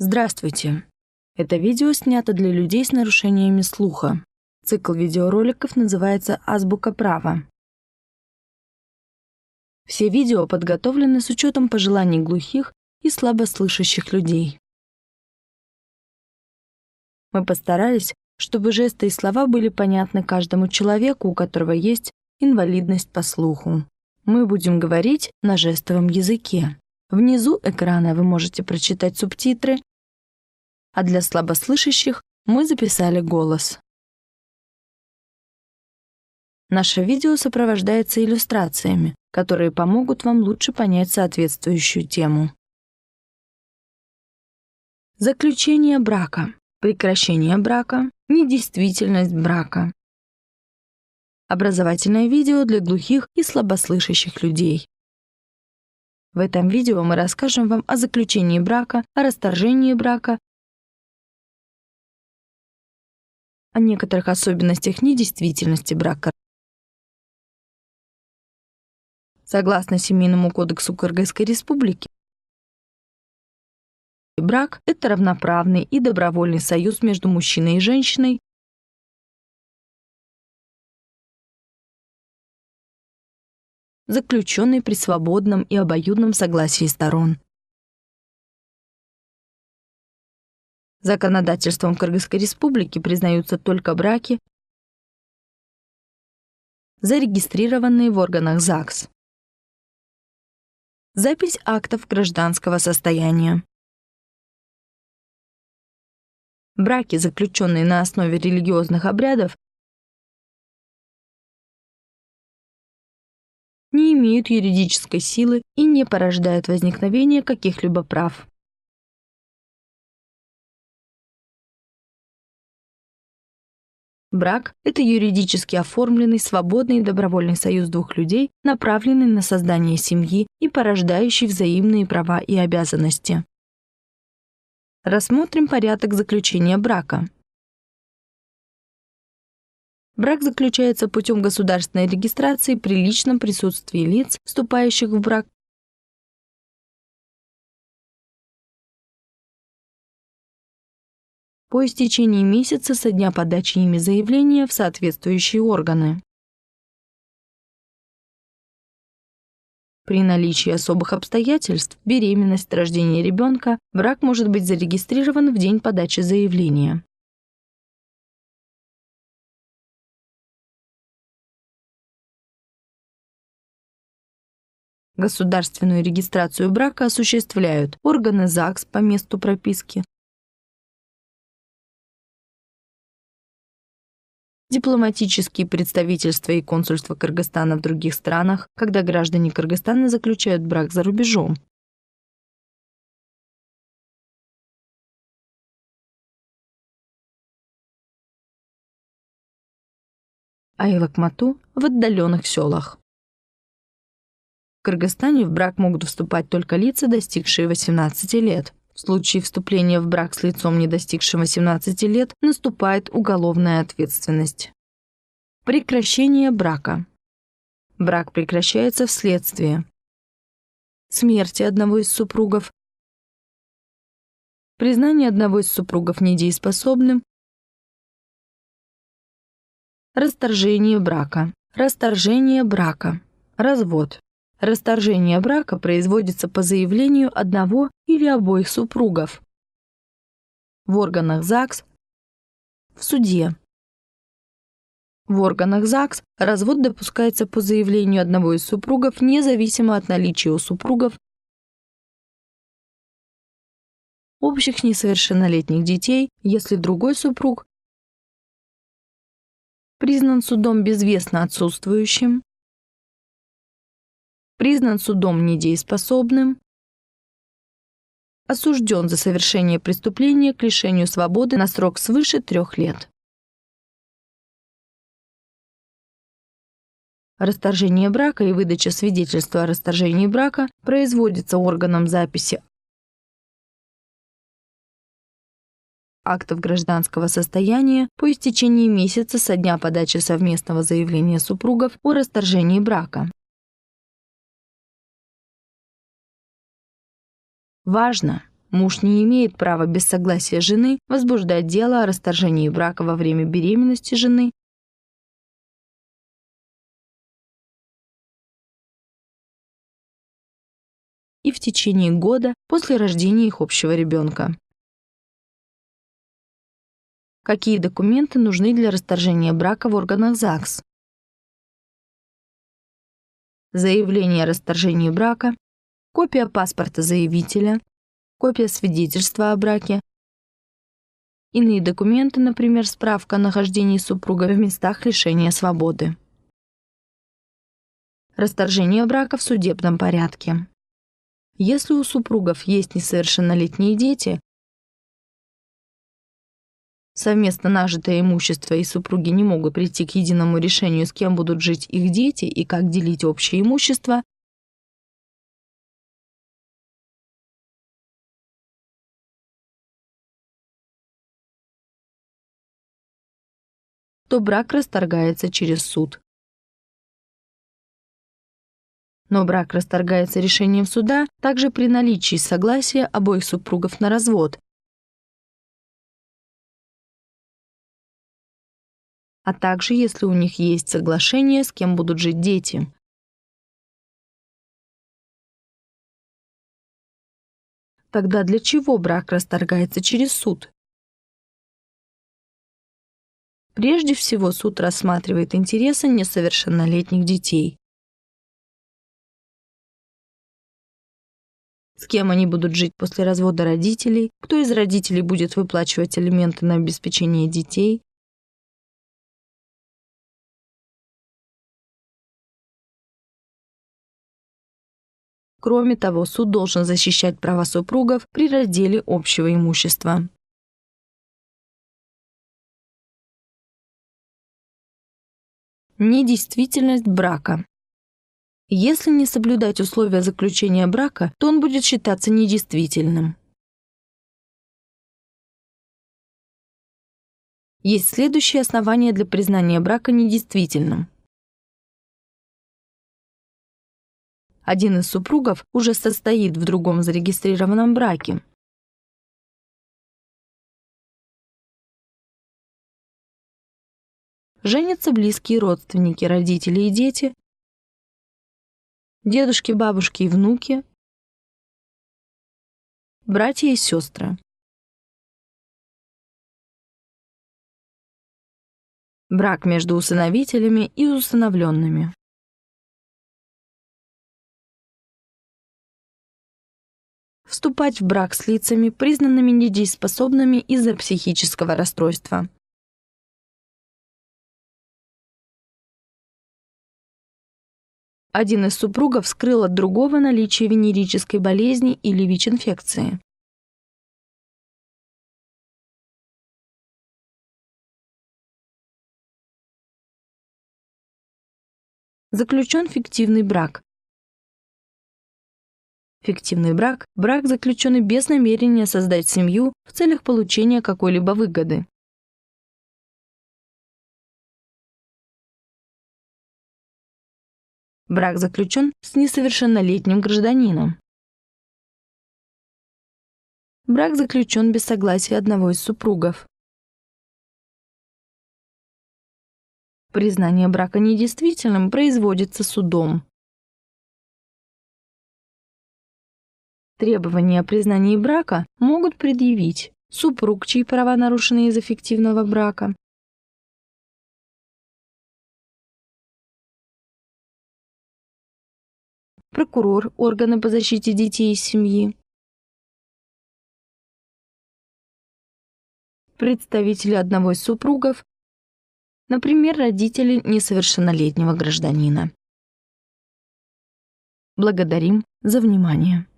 Здравствуйте! Это видео снято для людей с нарушениями слуха. Цикл видеороликов называется «Азбука права». Все видео подготовлены с учетом пожеланий глухих и слабослышащих людей. Мы постарались, чтобы жесты и слова были понятны каждому человеку, у которого есть инвалидность по слуху. Мы будем говорить на жестовом языке. Внизу экрана вы можете прочитать субтитры, а для слабослышащих мы записали голос. Наше видео сопровождается иллюстрациями, которые помогут вам лучше понять соответствующую тему. Заключение брака, прекращение брака, недействительность брака. Образовательное видео для глухих и слабослышащих людей. В этом видео мы расскажем вам о заключении брака, о расторжении брака, о некоторых особенностях недействительности брака. Согласно Семейному кодексу Кыргызской Республики, брак – это равноправный и добровольный союз между мужчиной и женщиной, заключенный при свободном и обоюдном согласии сторон. Законодательством Кыргызской Республики признаются только браки, зарегистрированные в органах ЗАГС. Запись актов гражданского состояния. Браки, заключенные на основе религиозных обрядов, не имеют юридической силы и не порождают возникновения каких-либо прав. Брак – это юридически оформленный, свободный и добровольный союз двух людей, направленный на создание семьи и порождающий взаимные права и обязанности. Рассмотрим порядок заключения брака. Брак заключается путем государственной регистрации при личном присутствии лиц, вступающих в брак, по истечении месяца со дня подачи ими заявления в соответствующие органы. При наличии особых обстоятельств, беременность, рождение ребенка, брак может быть зарегистрирован в день подачи заявления. Государственную регистрацию брака осуществляют органы ЗАГС по месту прописки, дипломатические представительства и консульства Кыргызстана в других странах, когда граждане Кыргызстана заключают брак за рубежом. Айлак-Мату в отдаленных селах. В Кыргызстане в брак могут вступать только лица, достигшие 18 лет. В случае вступления в брак с лицом, не достигшим 18 лет, наступает уголовная ответственность. Прекращение брака. Брак прекращается вследствие смерти одного из супругов, признания одного из супругов недееспособным, расторжение брака, развод. Расторжение брака производится по заявлению одного или обоих супругов в органах ЗАГС, в суде. В органах ЗАГС развод допускается по заявлению одного из супругов, независимо от наличия у супругов общих несовершеннолетних детей, если другой супруг признан судом безвестно отсутствующим, признан судом недееспособным, осужден за совершение преступления к лишению свободы на срок свыше 3 лет. Расторжение брака и выдача свидетельства о расторжении брака производится органом записи актов гражданского состояния по истечении месяца со дня подачи совместного заявления супругов о расторжении брака. Важно! Муж не имеет права без согласия жены возбуждать дело о расторжении брака во время беременности жены и в течение года после рождения их общего ребенка. Какие документы нужны для расторжения брака в органах ЗАГС? Заявление о расторжении брака, копия паспорта заявителя, копия свидетельства о браке, иные документы, например, справка о нахождении супруга в местах лишения свободы. Расторжение брака в судебном порядке. Если у супругов есть несовершеннолетние дети, совместно нажитое имущество и супруги не могут прийти к единому решению, с кем будут жить их дети и как делить общее имущество, то брак расторгается через суд. Но брак расторгается решением суда также при наличии согласия обоих супругов на развод, а также если у них есть соглашение, с кем будут жить дети. Тогда для чего брак расторгается через суд? Прежде всего, суд рассматривает интересы несовершеннолетних детей. С кем они будут жить после развода родителей, кто из родителей будет выплачивать алименты на обеспечение детей. Кроме того, суд должен защищать права супругов при разделе общего имущества. Недействительность брака. Если не соблюдать условия заключения брака, то он будет считаться недействительным. Есть следующие основания для признания брака недействительным. Один из супругов уже состоит в другом зарегистрированном браке. Женятся близкие родственники, родители и дети, дедушки, бабушки и внуки, братья и сестры. Брак между усыновителями и усыновленными. Вступать в брак с лицами, признанными недееспособными из-за психического расстройства. Один из супругов скрыл от другого наличие венерической болезни или ВИЧ-инфекции. Заключен фиктивный брак. Фиктивный брак – брак, заключенный без намерения создать семью в целях получения какой-либо выгоды. Брак заключен с несовершеннолетним гражданином. Брак заключен без согласия одного из супругов. Признание брака недействительным производится судом. Требования о признании брака могут предъявить супруг, чьи права нарушены из-за фиктивного брака, прокурор, органы по защите детей и семьи, представители одного из супругов, например, родители несовершеннолетнего гражданина. Благодарим за внимание.